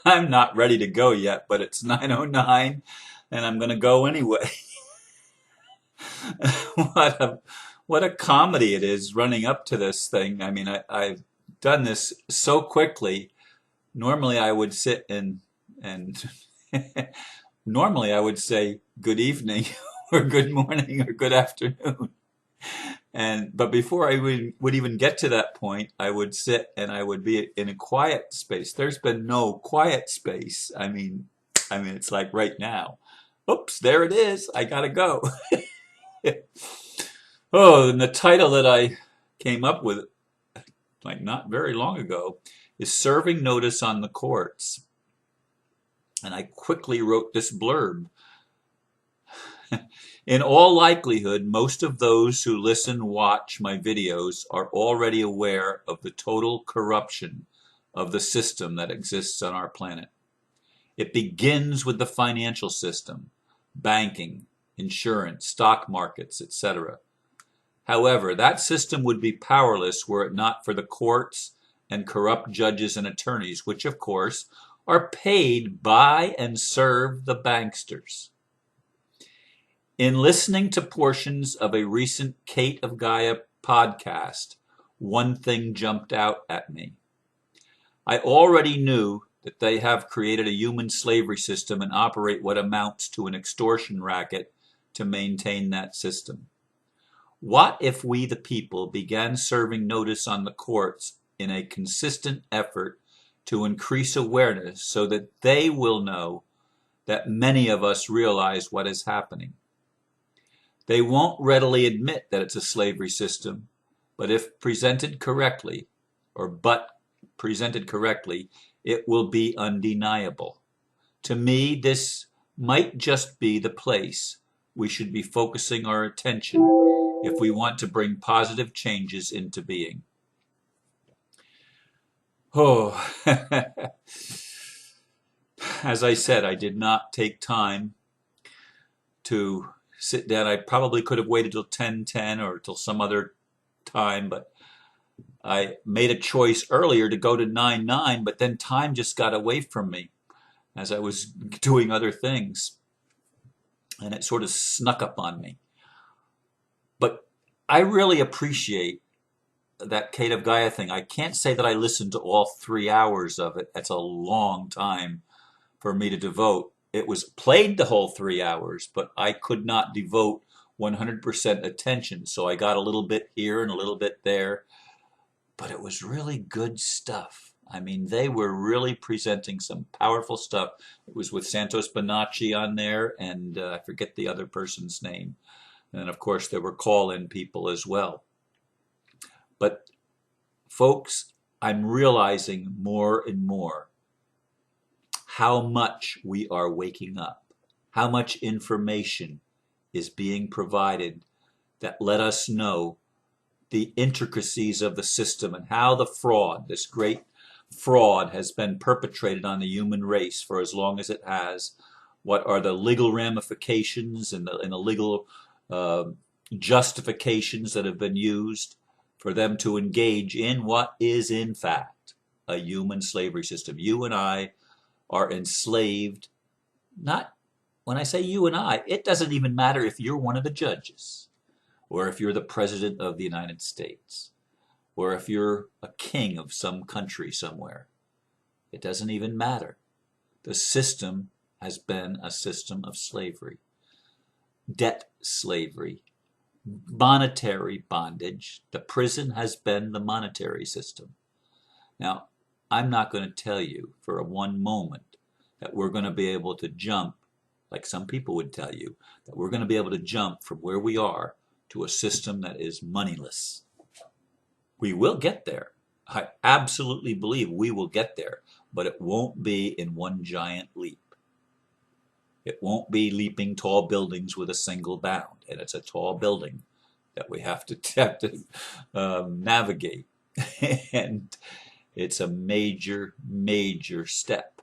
I'm not ready to go yet, but it's 9:09 and I'm going to go anyway. What a what a comedy it is running up to this thing. I mean, I've done this so quickly. Normally I would sit and normally I would say good evening or good morning or good afternoon. But before I would even get to that point, I would sit and I would be in a quiet space. There's been no quiet space. I mean, it's like right now. Oops, there it is. I gotta go. Oh, and the title that I came up with, like not very long ago, is Serving Notice on the Courts. And I quickly wrote this blurb. In all likelihood, most of those who listen, watch my videos are already aware of the total corruption of the system that exists on our planet. It begins with the financial system, banking, insurance, stock markets, etc. However, that system would be powerless were it not for the courts and corrupt judges and attorneys, which of course are paid by and serve the banksters. In listening to portions of a recent Kate of Gaia podcast, one thing jumped out at me. I already knew that they have created a human slavery system and operate what amounts to an extortion racket to maintain that system. What if we, the people, began serving notice on the courts in a consistent effort to increase awareness so that they will know that many of us realize what is happening? They won't readily admit that it's a slavery system, but if presented correctly, it will be undeniable. To me, this might just be the place we should be focusing our attention if we want to bring positive changes into being. Oh, as I said, I did not take time to sit down. I probably could have waited till 10:10 or till some other time, but I made a choice earlier to go to 9:9, but then time just got away from me as I was doing other things, and it sort of snuck up on me. But I really appreciate that Kate of Gaia thing. I can't say that I listened to all 3 hours of it. That's a long time for me to devote. It was played the whole 3 hours, but I could not devote 100% attention. So I got a little bit here and a little bit there, but it was really good stuff. I mean, they were really presenting some powerful stuff. It was with Santos Bonacci on there, and I forget the other person's name. And of course, there were call-in people as well. But folks, I'm realizing more and more how much we are waking up, how much information is being provided that let us know the intricacies of the system and how the fraud, this great fraud, has been perpetrated on the human race for as long as it has. What are the legal ramifications and the legal justifications that have been used for them to engage in what is in fact a human slavery system? You and I are enslaved. Not when I say you and I, it doesn't even matter if you're one of the judges, or if you're the president of the United States, or if you're a king of some country somewhere. It doesn't even matter. The system has been a system of slavery, debt slavery, monetary bondage. The prison has been the monetary system. Now, I'm not going to tell you for one moment that we're going to be able to jump, like some people would tell you, that we're going to be able to jump from where we are to a system that is moneyless. We will get there. I absolutely believe we will get there, but it won't be in one giant leap. It won't be leaping tall buildings with a single bound, and it's a tall building that we have to navigate. And it's a major, major step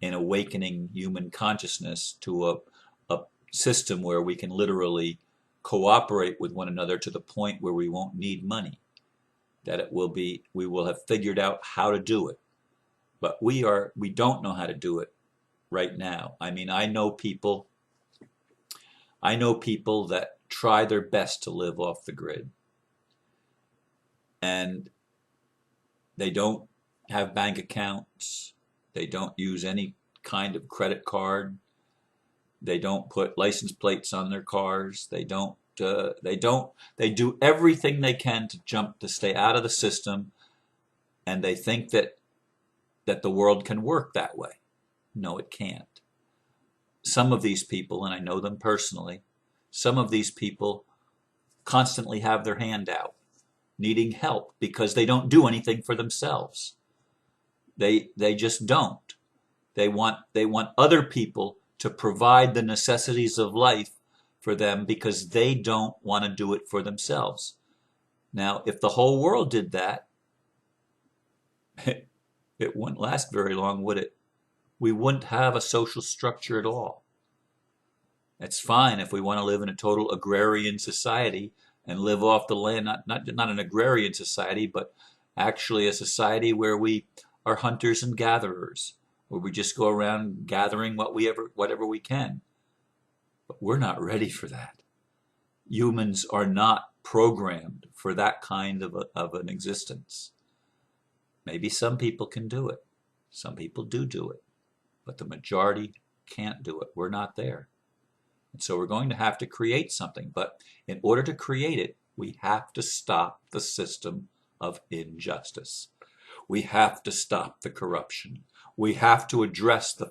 in awakening human consciousness to a system where we can literally cooperate with one another to the point where we won't need money. That we will have figured out how to do it. But we don't know how to do it right now. I mean, I know people that try their best to live off the grid, and they don't have bank accounts. They don't use any kind of credit card. They don't put license plates on their cars. They don't. They do everything they can to stay out of the system, and they think that the world can work that way. No, it can't. Some of these people, and I know them personally, some of these people constantly have their hand out, needing help because they don't do anything for themselves. They just don't. They want other people to provide the necessities of life for them because they don't want to do it for themselves. Now, if the whole world did that, it wouldn't last very long, would it? We wouldn't have a social structure at all. It's fine if we want to live in a total agrarian society and live off the land, not an agrarian society, but actually a society where we are hunters and gatherers, where we just go around gathering whatever we can. But we're not ready for that. Humans are not programmed for that kind of an existence. Maybe some people can do it. Some people do it. But the majority can't do it. We're not there. And so we're going to have to create something. But in order to create it, we have to stop the system of injustice. We have to stop the corruption. We have to address the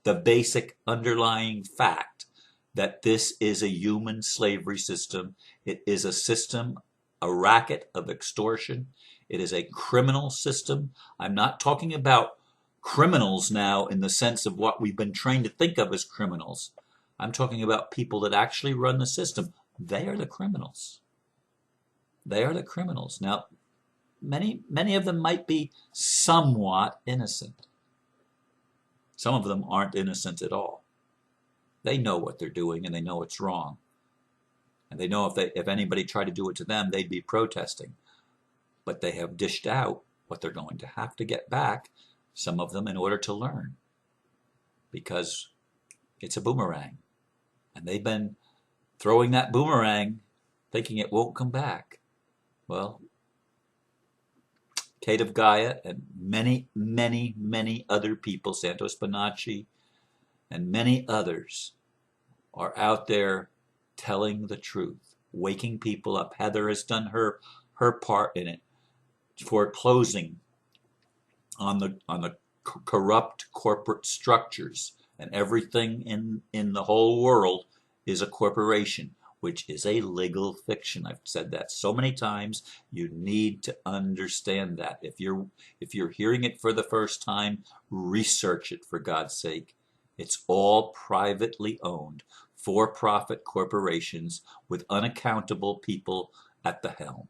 basic underlying fact that this is a human slavery system. It is a system, a racket of extortion. It is a criminal system. I'm not talking about criminals now in the sense of what we've been trained to think of as criminals. I'm talking about people that actually run the system. They are the criminals. They are the criminals. Now, many of them might be somewhat innocent. Some of them aren't innocent at all. They know what they're doing and they know it's wrong. And they know if anybody tried to do it to them, they'd be protesting. But they have dished out what they're going to have to get back, some of them, in order to learn. Because it's a boomerang. And they've been throwing that boomerang thinking it won't come back. Well, Kate of Gaia and many other people, Santos Bonacci and many others, are out there telling the truth, waking people up. Heather has done her part in it, foreclosing on the corrupt corporate structures, and everything in the whole world is a corporation, which is a legal fiction. I've said that so many times. You need to understand that. If you're hearing it for the first time, research it, for God's sake. It's all privately owned, for-profit corporations with unaccountable people at the helm.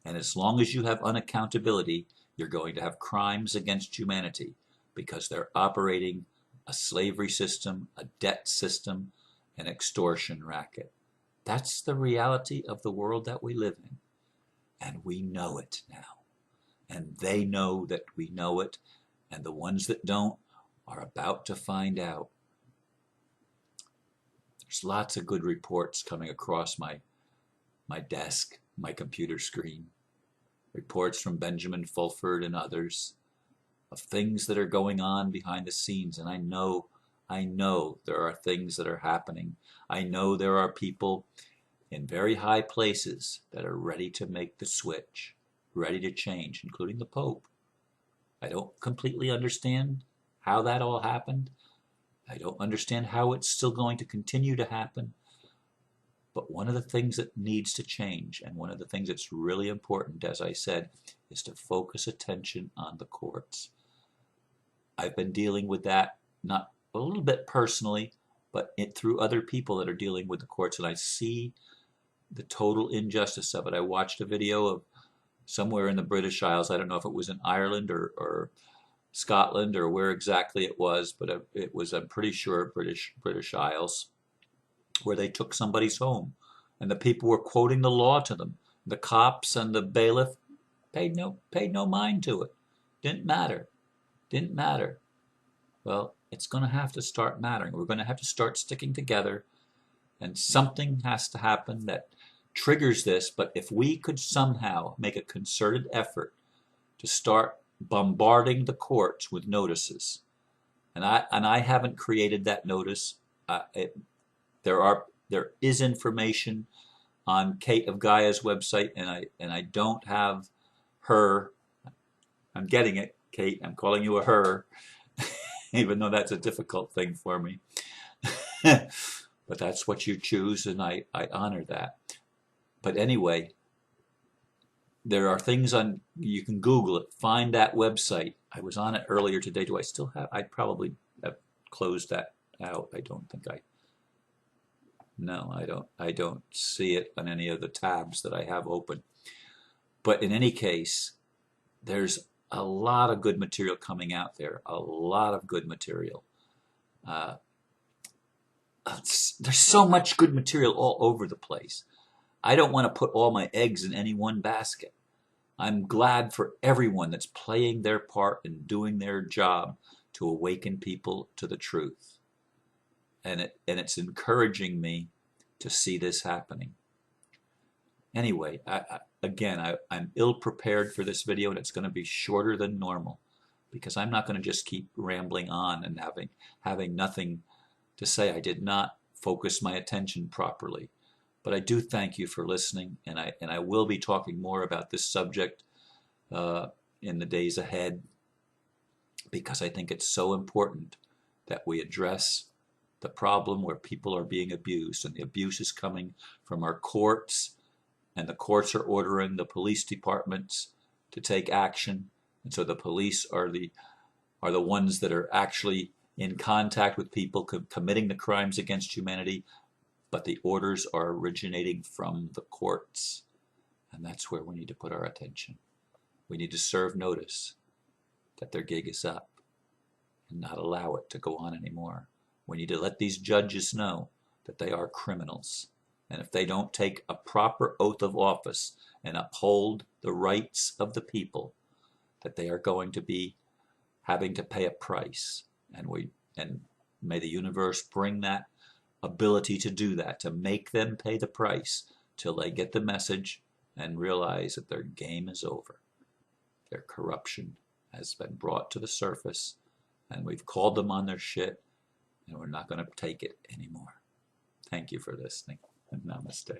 And as long as you have unaccountability, you're going to have crimes against humanity, because they're operating a slavery system, a debt system, an extortion racket. That's the reality of the world that we live in. And we know it now. And they know that we know it. And the ones that don't are about to find out. There's lots of good reports coming across my desk, my computer screen. Reports from Benjamin Fulford and others of things that are going on behind the scenes. And I know there are things that are happening. I know there are people in very high places that are ready to make the switch, ready to change, including the Pope. I don't completely understand how that all happened. I don't understand how it's still going to continue to happen. But one of the things that needs to change, and one of the things that's really important, as I said, is to focus attention on the courts. I've been dealing with that, not a little bit personally, but through other people that are dealing with the courts, and I see the total injustice of it. I watched a video of somewhere in the British Isles. I don't know if it was in Ireland or Scotland or where exactly it was, but it was, I'm pretty sure, British Isles, where they took somebody's home, and the people were quoting the law to them. The cops and the bailiff paid no mind to it. Didn't matter. Didn't matter. Well, it's going to have to start mattering. We're going to have to start sticking together, and something has to happen that triggers this. But if we could somehow make a concerted effort to start bombarding the courts with notices, and I haven't created that notice. There is information on Kate of Gaia's website, and I don't have her. I'm getting it, Kate. I'm calling you a her, even though that's a difficult thing for me. But that's what you choose, and I honor that. But anyway, there are things on, you can Google it, find that website. I was on it earlier today. Do I still have, I probably have closed that out. I don't think no, I don't see it on any of the tabs that I have open. But in any case, there's a lot of good material coming out there, a lot of good material. There's so much good material all over the place. I don't want to put all my eggs in any one basket. I'm glad for everyone that's playing their part and doing their job to awaken people to the truth. And it's encouraging me to see this happening. Anyway, I'm ill prepared for this video, and it's going to be shorter than normal because I'm not going to just keep rambling on and having nothing to say. I did not focus my attention properly. But I do thank you for listening, and I will be talking more about this subject in the days ahead, because I think it's so important that we address the problem where people are being abused, and the abuse is coming from our courts, and the courts are ordering the police departments to take action, and so the police are the ones that are actually in contact with people committing the crimes against humanity, but the orders are originating from the courts, and that's where we need to put our attention. We need to serve notice that their gig is up and not allow it to go on anymore. We need to let these judges know that they are criminals, and if they don't take a proper oath of office and uphold the rights of the people, that they are going to be having to pay a price. And may the universe bring that ability to do that, to make them pay the price till they get the message and realize that their game is over. Their corruption has been brought to the surface, and we've called them on their shit, and we're not going to take it anymore. Thank you for listening, and namaste.